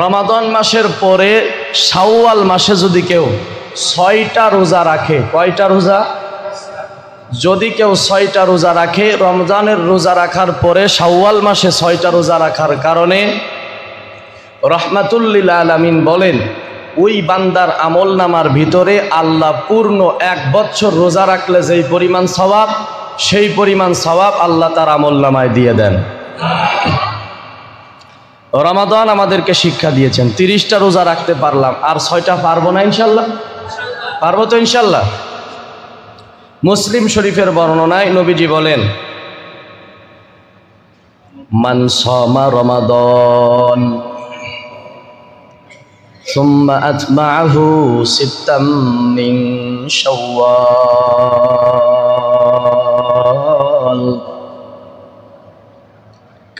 রমাদান মাসের পরে শাওয়াল মাসে যদি কেউ 6টা রোজা রাখে, কয়টা রোজা? যদি কেউ 6টা রোজা রাখে, রমজানের রোজা রাখার পরে শাওয়াল মাসে 6টা রোজা রাখার কারণে রাহমাতুল লিল আলামিন বলেন ওই বান্দার আমল নামার ভিতরে আল্লাহ পূর্ণ 1 বছর রোজা রাখলে যেই পরিমাণ সওয়াব, সেই পরিমাণ সওয়াব আল্লাহ তার আমল নামায় দিয়ে দেন। রমাদান আমাদেরকে শিক্ষা দিয়েছেন 30টা রোজা রাখতে পারলাম, আর 6টা পারবো না ইনশাল্লাহ? পারবো তো ইনশাল্লাহ? মুসলিম শরীফের বর্ণনায় নবীজি বলেন মান সামা রমাদান সুম্মা আতবাআহু সিত্তাম মিন শাওয়াল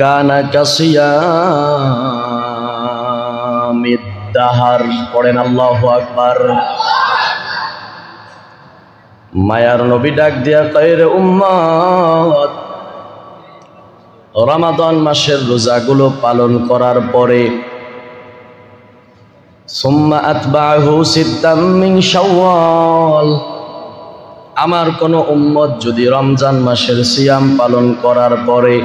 কানা কাসিয়ামিদ দাহার। পড়েন আল্লাহু আকবার। মায়ার নবী ডাক দিয়া কয়, রে উম্মত, রমাদান মাসের রোজাগুলো পালন করার পরে সুম্মা আতবাআহু সিত্তাম মিন শাওয়াল, আমার কোন উম্মত যদি রমজান মাসের সিয়াম পালন করার পরে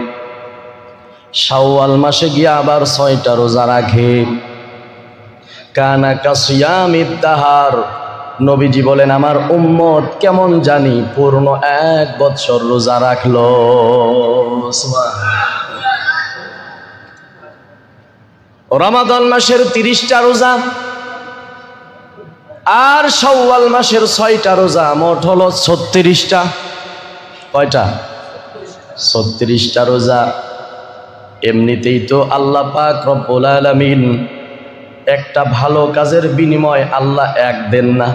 শাওয়াল মাসে গিয়ে আবার 6টা রোজা রাখে, কানা কাসিয়ামিদ দাহার, নবীজি বলেন আমার উম্মত কেমন জানি পূর্ণ 1 বছর রোজা রাখলো। রমাদান মাসের 30টা রোজা আর শাওয়াল মাসের 6টা রোজা, মোট হলো 36টা। কয়টা? 36টা রোজা। এমনিতেই তো আল্লাহ পাক রব্বুল আলামিন একটা ভালো কাজের বিনিময় আল্লাহ 1 দেন না,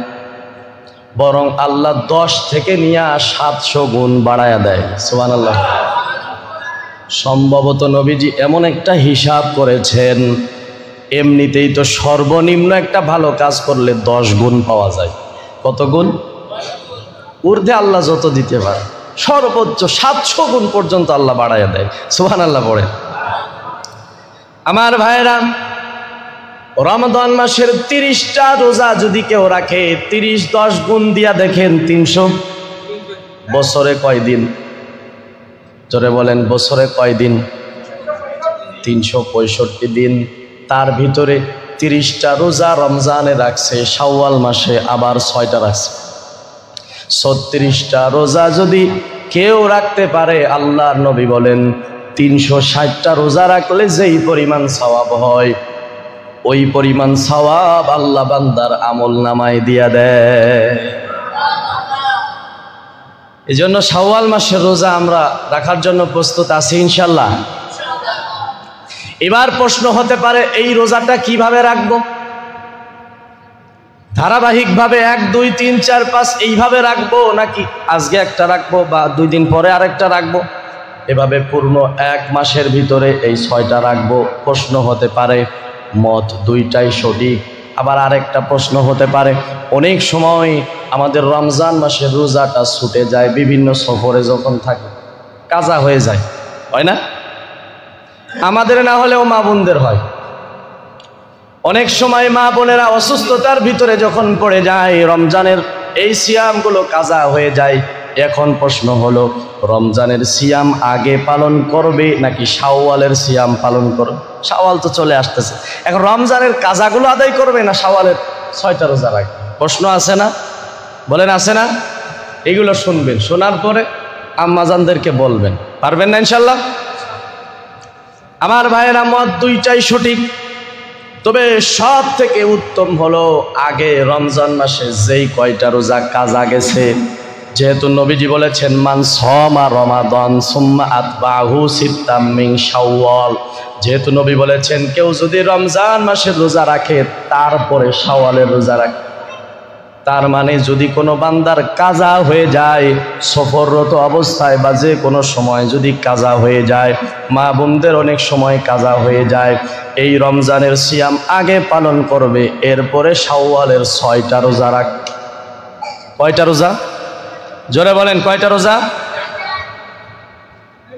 বরং আল্লাহ 10 থেকে নিয়ে 700 গুণ বাড়ায়া দেয়। সুবহানাল্লাহ। সম্ভবত নবীজি এমন একটা হিসাব করেছেন, এমনিতেই তো সর্বনিম্ন একটা ভালো কাজ করলে 10 গুণ পাওয়া যায়। কত গুণ? ঊর্ধ্বে আল্লাহ যত দিতে পারে সর্বোচ্চ 700 গুণ পর্যন্ত আল্লাহ বাড়ায়া দেয়। সুবহানাল্লাহ। পড়ে আমার ভাইরা, রমাদান মাসের 30টা রোজা যদি কেউ রাখে, 30 10 গুণ দিয়া দেখেন 300। বছরে কয় দিন? জোরে বলেন, বছরে কয় দিন? 365 দিন। তার ভিতরে 30টা রোজা রমজানে রাখছে, শাওয়াল মাসে আবার 6টা রাখছে। 36টা রোজা যদি কেউ রাখতে পারে, আল্লাহর নবী বলেন 360টা রোজা রাখলে যেই পরিমাণ সওয়াব হয়, ওই পরিমাণ সওয়াব আল্লাহ বান্দার আমল নামায় দিয়া দেয়। এই জন্য শাওয়াল মাসের রোজা আমরা রাখার জন্য প্রস্তুত আছি ইনশাল্লাহ। এবার প্রশ্ন হতে পারে এই রোজাটা কিভাবে রাখবো? ধারাবাহিকভাবে 1 2 3 4 5 এইভাবে রাখবো, নাকি আজকে একটা রাখবো বা 2 দিন পরে আরেকটা রাখবো? এভাবে পূর্ণ 1 মাসের ভিতরে এই 6টা রাখবো? প্রশ্ন হতে পারে। মত 2টাই সঠিক। আবার আরেকটা প্রশ্ন হতে পারে, অনেক সময় আমাদের রমজান মাসের রোজাটা ছুটে যায়, বিভিন্ন সফরে যখন থাকে কাজা হয়ে যায়, হয় না? আমাদের না হলেও মা বোনদের হয়। অনেক সময় মা বোনেরা অসুস্থতার ভিতরে যখন পড়ে যায়, রমজানের এই সিয়ামগুলো কাজা হয়ে যায়। এখন প্রশ্ন হলো, রমজানের সিয়াম আগে পালন করবে নাকি শাওয়ালের সিয়াম পালন করবে? শাওয়াল তো চলে আসতেছে, এখন রমজানের কাজাগুলো আদায় করবে না শাওয়ালের 6টা রোজা রাখবে? প্রশ্ন আছে না? বলেন আছে না? এগুলো শুনবেন, শোনার পরে আম্মাজানদেরকে বলবেন। পারবেন না ইনশাল্লাহ? আমার ভাইয়েরা, মত 2টাই সঠিক। তবে সব থেকে উত্তম হলো আগে রমজান মাসে যেই কয়টা রোজা কাজা গেছে, যেহেতু নবীজি বলেছেন মান সামা রমাদান সুম্মা আতবাআহু সিত্তাম মিন শাওয়াল, যেহেতু নবী বলেছেন কেউ যদি রমজান মাসের রোজা রাখে তারপরে শাওয়ালের রোজা রাখে, তার মানে যদি কোনো বান্দার কাজা হয়ে যায়, সফররত অবস্থায় বা যে কোনো সময় যদি কাজা হয়ে যায়, মা বোনদের অনেক সময় কাজা হয়ে যায়, এই রমজানের সিয়াম আগে পালন করবে, এরপরে শাওয়ালের 6টা রোজা রাখ। কয়টা রোজা? জোরে বলেন, কয়টা রোজা?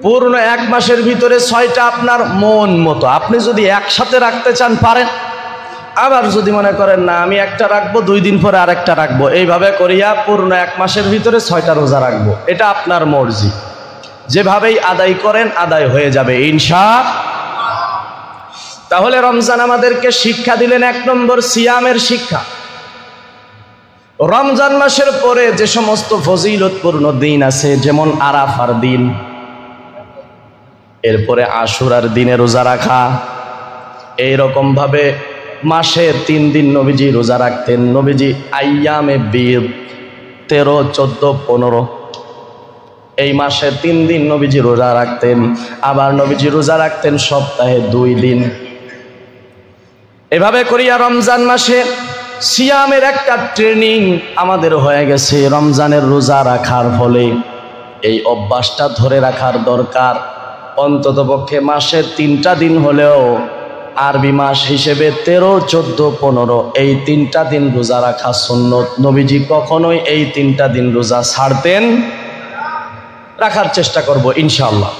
পূর্ণ এক মাসের ভিতরে 6টা আপনার মন মতো, আপনি যদি একসাথে রাখতে চান পারেন, আবার যদি মনে করেন না আমি একটা রাখবো 2 দিন পরে আরেকটা রাখবো, এইভাবে করিয়া পূর্ণ এক মাসের ভিতরে 6টা রোজা রাখবো, এটা আপনার মর্জি। যেভাবেই আদায় করেন আদায় হয়ে যাবে ইনশাআল্লাহ। তাহলে রমজান আমাদেরকে শিক্ষা দিলেন 1 নম্বর সিয়ামের শিক্ষা। রমজান মাসের পরে যে সমস্ত ফজিলতপূর্ণ দিন আছে, যেমন আরাফার দিন, এরপরে আশুরার দিনে রোজা রাখা, এইরকম ভাবে মাসে 3 দিন নবীজি রোজা রাখতেন। নবীজি আইয়ামে বীর 13, 14, 15 এই মাসে 3 দিন নবীজি রোজা রাখতেন। আবার নবীজি রোজা রাখতেন সপ্তাহে 2 দিন। এভাবে করিয়া রমজান মাসে সিয়ামের একটা ট্রেনিং আমাদের হয়ে গেছে। রমজানের রোজা রাখার ফলে এই অভ্যাসটা ধরে রাখার দরকার। অন্ততপক্ষে মাসে 3টা দিন হলেও আরবি মাস হিসেবে 13, 14, 15 এই 3টা দিন রোজা রাখা সুন্নত। নবীজি কখনোই এই 3টা দিন রোজা ছাড়তেন। রাখার চেষ্টা করব ইনশাআল্লাহ।